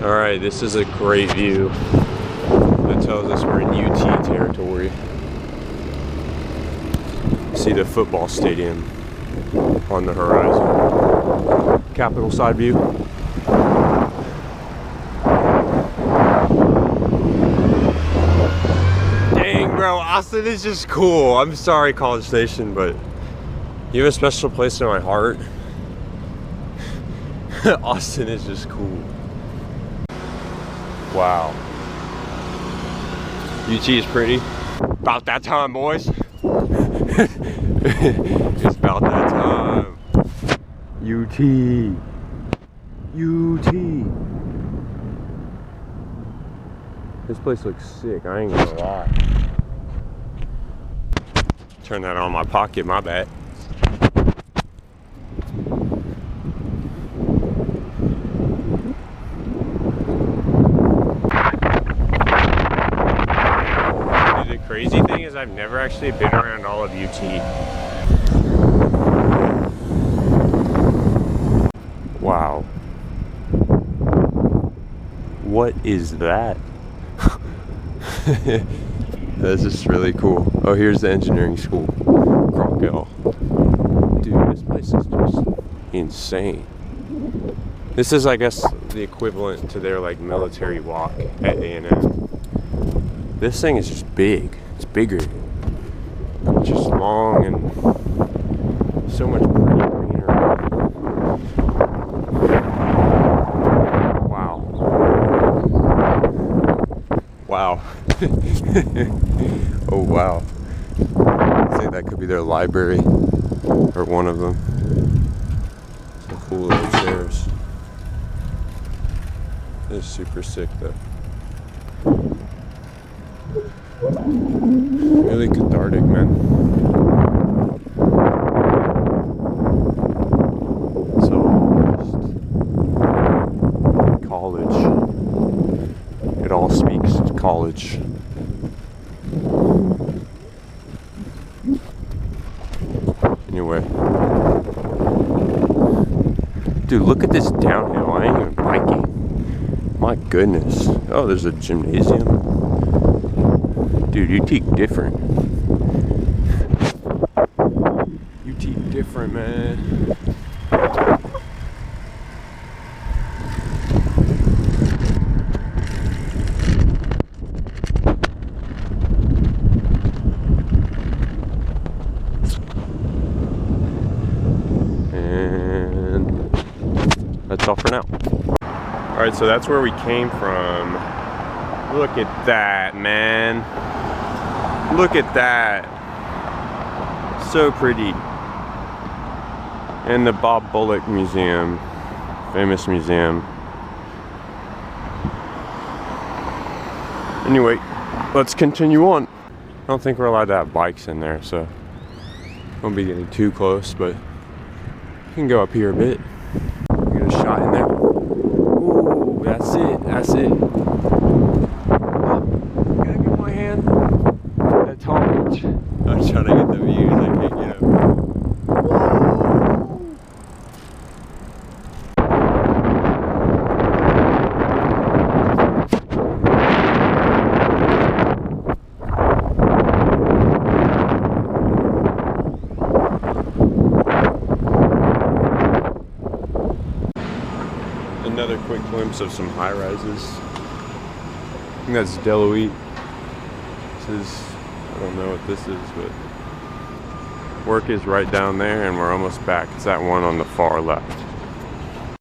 Alright, this is a great view that tells us we're in UT territory. See the football stadium on the horizon. Capitol side view. Dang, bro, Austin is just cool. I'm sorry, College Station, but you have a special place in my heart. Austin is just cool. Wow. UT is pretty. About that time, boys. It's about that time. UT. UT. This place looks sick, I ain't gonna lie. Turn that on my pocket, my bad. The crazy thing is I've never actually been around all of UT. Wow. What is that? That's just really cool. Oh, here's the engineering school. Crockwell. Dude, this place is just insane. This is, I guess, the equivalent to their like military walk at A&M. This thing is just big. It's bigger. It's just long and so much pretty greenery. Wow. Wow. Oh wow. I'd say that could be their library or one of them. Some cool little chairs. It's super sick though. Really cathartic, man. So, just college. It all speaks to college. Anyway. Dude, look at this downhill. I ain't even biking. My goodness. Oh, there's a gymnasium. Dude, UT different. UT different, man. And that's all for now. Alright, so that's where we came from. Look at that, man. Look at that. So pretty. And the Bob Bullock Museum. Famous museum. Anyway, let's continue on. I don't think we're allowed to have bikes in there, so I won't be getting too close, but you can go up here a bit. Get a shot in there. Ooh, that's it, that's it. Gotta get my hand. That tall beach. I'm trying to get the views, I can't get up. Another quick glimpse of some high rises. I think that's Deloitte. This is, I don't know what this is, but work is right down there and we're almost back. It's that one on the far left.